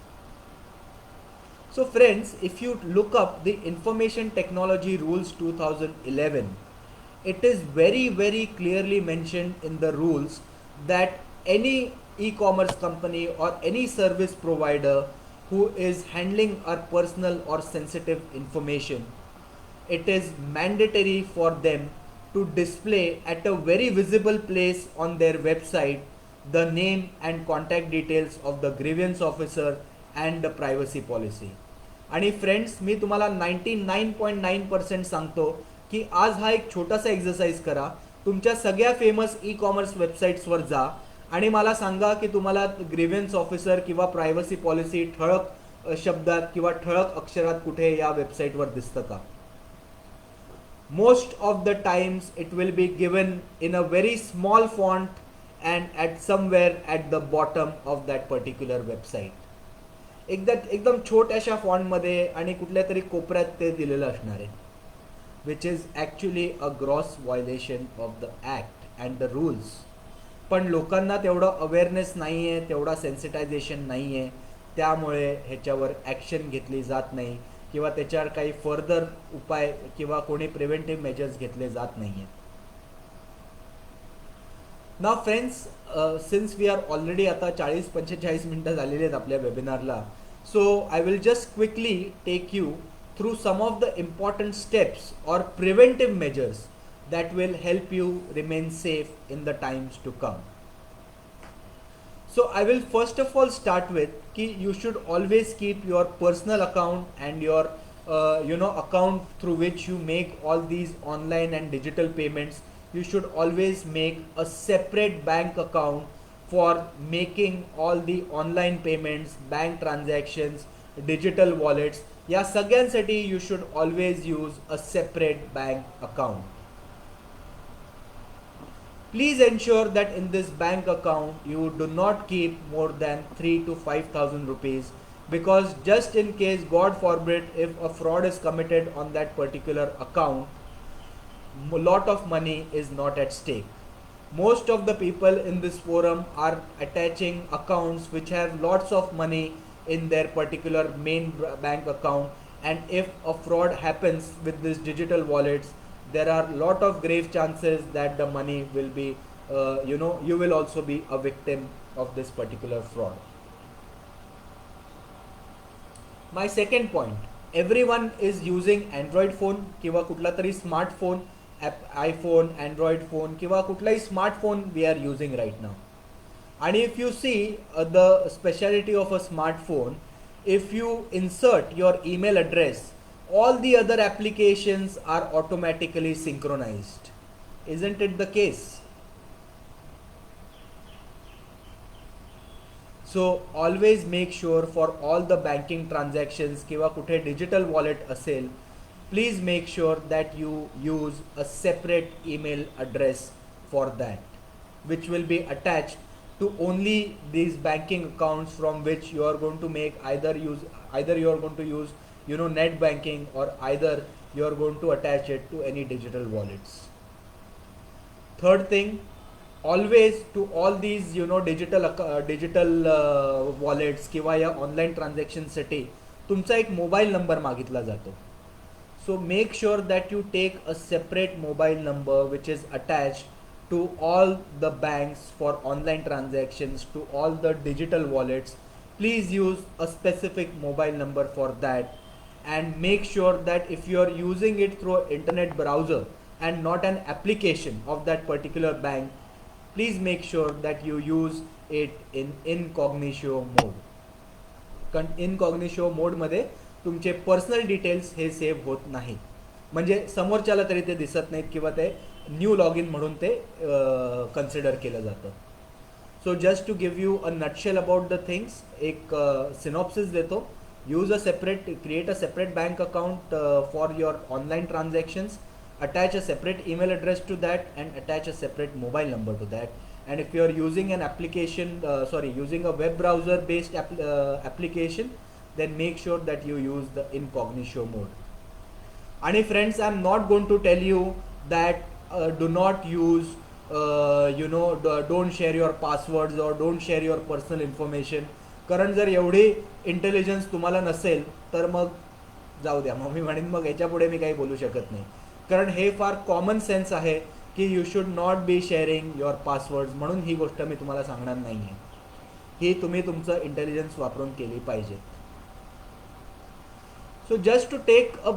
So friends, if you look up the Information Technology Rules 2011, it is very clearly mentioned in the rules that any e-commerce company or any service provider who is handling our personal or sensitive information, it is mandatory for them to display at a very visible place on their website the name and contact details of the grievance officer and the privacy policy. आणि friends, मी तुम्हाला 99.9% सांगतो की आज हा एक छोटासा exercise करा. तुमच्या सगळ्या फेमस ई-कॉमर्स वेबसाईट्सवर जा आणि मला सांगा की तुम्हाला ग्रीव्हन्स ऑफिसर किंवा प्रायव्हसी पॉलिसी ठळक शब्दात किंवा ठळक अक्षरात कुठे या वेबसाईटवर दिसतं का. Most of the times it will be given in a very small font and at somewhere at the bottom of that particular website. एकदम छोट्याशा फॉन्टमध्ये आणि कुठल्या तरी कोपऱ्यात ते दिलेलं असणार आहे, which is actually a gross violation of the act and the rules. पण लोकांना तेवढं अवेअरनेस नाही आहे, तेवढा सेन्सिटायझेशन नाही आहे, त्यामुळे ह्याच्यावर ॲक्शन घेतली जात नाही किंवा त्याच्यावर काही फर्दर उपाय किंवा कोणी प्रिव्हेंटिव्ह मेजर्स घेतले जात नाही आहेत. Now friends, since we are already आता 40-45 मिनटं झालेली आहेत आपल्या वेबिनारला, so I will just quickly take you through some of the important steps और preventive measures that will help you remain safe in the times to come. So I will first of all start with कि you should always keep your personal account and your account through which you make all these online and digital payments. You should always make a separate bank account for making all the online payments, bank transactions, digital wallets. या सगळ्यांसाठी you should always use a separate bank account. Please ensure that in this bank account you do not keep more than 3,000 to 5,000 rupees, because just in case, God forbid, if a fraud is committed on that particular account, a lot of money is not at stake. Most of the people in this forum are attaching accounts which have lots of money in their particular main bank account, and if a fraud happens with these digital wallets, there are lot of grave chances that the money will be you will also be a victim of this particular fraud. My second point, everyone is using Android phone किंवा कुठला तरी smartphone, iPhone, Android phone किंवा कुठलाही smartphone we are using right now. And if you see the speciality of a smartphone, if you insert your email address, all the other applications are automatically synchronized. Isn't it the case? So always make sure for all the banking transactions किंवा कुठे digital wallet असेल, please make sure that you use a separate email address for that, which will be attached to only these banking accounts from which you are going to make either you are going to use net banking, or either you are going to attach it to any digital wallets. Third thing, always to all these digital wallets किंवा या online ट्रान्झॅक्शनसाठी तुमचा एक mobile number मागितला जातो. So make sure that you take a separate mobile number which is attached to all the banks for online transactions, to all the digital wallets. Please use a specific mobile number for that, and make sure that if you are using it through an internet browser and not an application of that particular bank, please make sure that you use it in incognito mode. इनकॉग्निशो मोडमध्ये तुमचे personal details हे save होत नाहीत, म्हणजे समोरच्याला तरी ते दिसत नाहीत किंवा ते न्यू लॉग इन म्हणून ते कन्सिडर केलं जातं. So just to give you a nutshell about the things, एक सिनॉप्सिस देतो. create a separate bank account for your online transactions, attach a separate email address to that, and attach a separate mobile number to that. And if you are using an application, using a web browser based application, then make sure that you use the incognito mode. And friends, I'm not going to tell you that do not use don't share your passwords or don't share your personal information. कारण जर एवढी intelligence तुम्हाला नसेल तर मग जाऊ द्या, मग मी म्हणेन मग याच्या पुढे मी काही बोलू शकत नाही. कारण हे फार कॉमन सेन्स आहे की you should not be sharing your passwords, म्हणून ही गोष्ट मी तुम्हाला सांगणार नाही आहे. ही तुम्ही तुमचं इंटेलिजन्स वापरून केली पाहिजे. So just to take a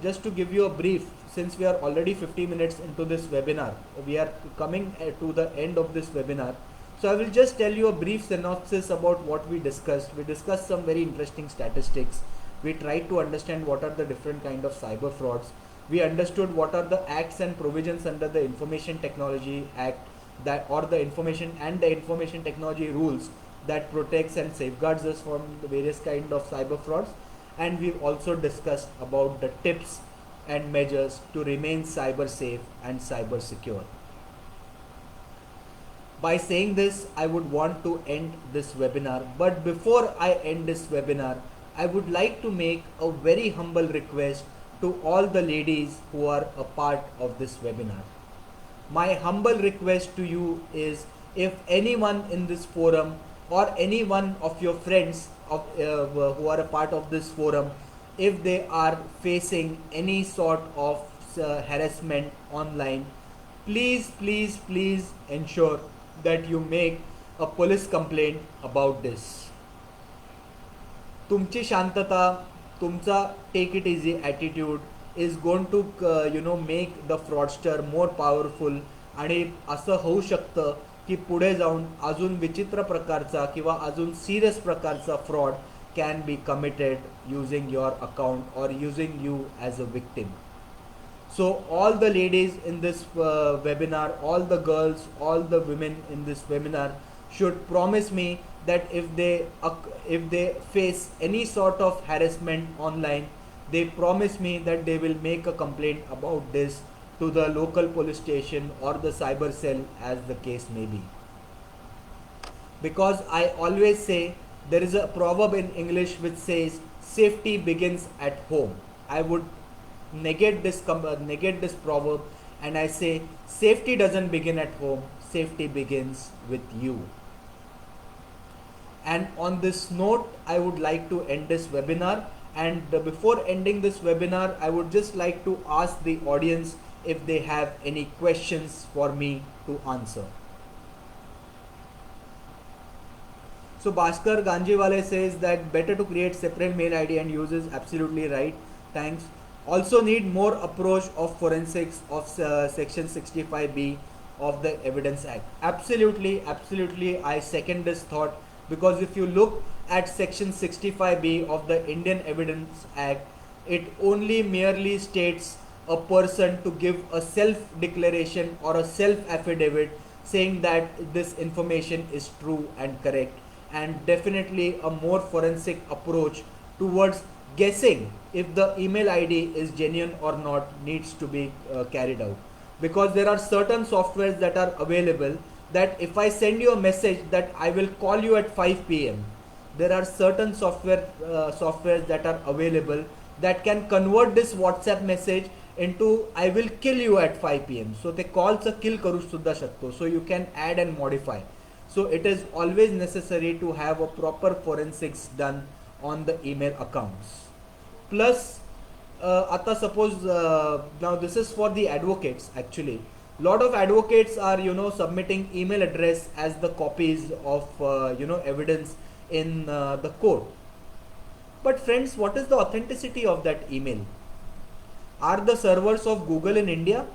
just to give you a brief, since we are already 50 minutes into this webinar, we are coming to the end of this webinar. So I will just tell you a brief synopsis about what we discussed. We discussed some very interesting statistics. We tried to understand what are the different kind of cyber frauds. We understood what are the acts and provisions under the Information Technology Act, that or the information and the information technology rules that protects and safeguards us from the various kind of cyber frauds. And we've also discussed about the tips and measures to remain cyber safe and cyber secure. By saying this, I would want to end this webinar, but before I end this webinar, I would like to make a very humble request to all the ladies who are a part of this webinar. My humble request to you is, if anyone in this forum or any one of your friends who are a part of this forum, if they are facing any sort of harassment online, please ensure that you make a police complaint about this. तुमची शांतता, तुमचा take it easy attitude is going to make the fraudster more powerful. आणि असं होऊ शकतं की पुढे जाऊन अजून विचित्र प्रकारचा किंवा अजून सिरियस प्रकारचा fraud can be committed using your account और using you as a victim. So all the ladies in this webinar, all the girls, all the women in this webinar should promise me that if they face any sort of harassment online, they promise me that they will make a complaint about this to the local police station or the cyber cell, as the case may be. Because I always say, there is a proverb in English which says safety begins at home. I would negate this proverb, and I say safety doesn't begin at home, safety begins with you. And on this note, I would like to end this webinar. And before ending this webinar, I would just like to ask the audience if they have any questions for me to answer. So Bhaskar Ganjiwale says that better to create separate mail ID and use is absolutely right. Thanks. Also need more approach of forensics of section 65B of the Evidence Act. Absolutely, absolutely. I second this thought, because if you look at section 65B of the Indian Evidence Act, it only merely states a person to give a self declaration or a self affidavit saying that this information is true and correct, and definitely a more forensic approach towards guessing if the email ID is genuine or not needs to be carried out, because there are certain softwares that are available that if I send you a message that I will call you at 5 p.m., there are certain softwares that are available that can convert this WhatsApp message into I will kill you at 5 p.m. So they calls a kill karu sudha shakto. So you can add and modify. So it is always necessary to have a proper forensics done on the email accounts. Plus, आता suppose now this is for the advocates actually. Lot of advocates are submitting email address as the copies of evidence in the court. But friends, what is the authenticity of that email? Are the servers of Google in India?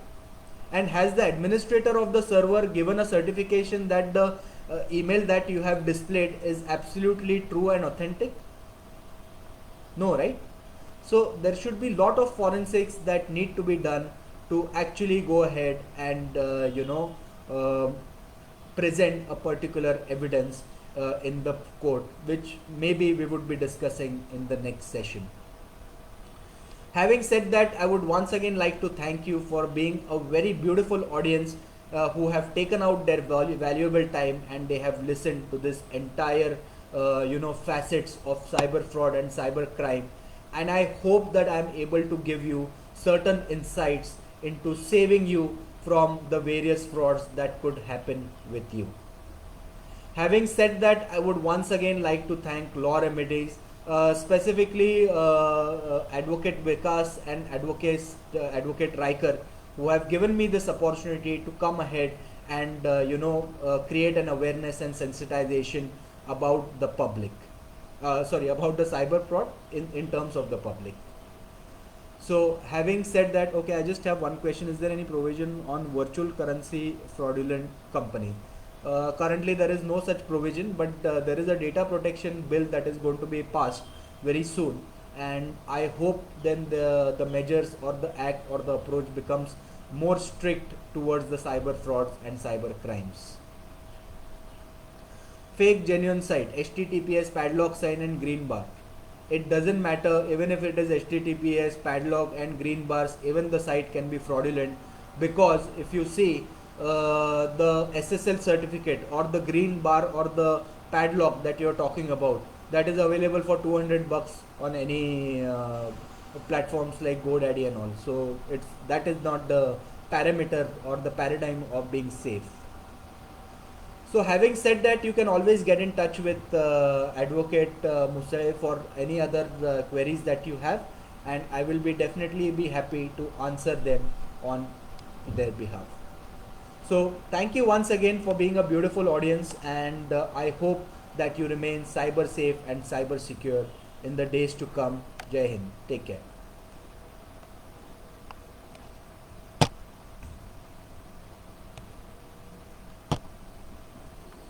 And has the administrator of the server given a certification that the email that you have displayed is absolutely true and authentic? No, right? So there should be lot of forensics that need to be done to actually go ahead and present a particular evidence in the court, which maybe we would be discussing in the next session. Having said that, I would once again like to thank you for being a very beautiful audience who have taken out their valuable time and they have listened to this entire facets of cyber fraud and cyber crime, and I hope that I am able to give you certain insights into saving you from the various frauds that could happen with you. Having said that, I would once again like to thank Law Remedies, specifically Advocate Vikas and Advocate Riker, who have given me this opportunity to come ahead and create an awareness and sensitization about the public. About the cyber fraud in terms of the public. So having said that, okay, I just have one question. Is there any provision on virtual currency fraudulent company? Currently there is no such provision, but there is a data protection bill that is going to be passed very soon, and I hope then the measures or the act or the approach becomes more strict towards the cyber frauds and cyber crimes. Fake genuine site, HTTPS, padlock sign and green bar. It doesn't matter, even if it is HTTPS, padlock and green bars, even the site can be fraudulent, because if you see the SSL certificate or the green bar or the padlock that you're talking about, that is available for $200 on any platforms like GoDaddy and all. So that is not the parameter or the paradigm of being safe. So having said that, you can always get in touch with Advocate Musai for any other queries that you have, and I will definitely be happy to answer them on their behalf. So thank you once again for being a beautiful audience, and I hope that you remain cyber safe and cyber secure in the days to come. Jai Hind. Take care.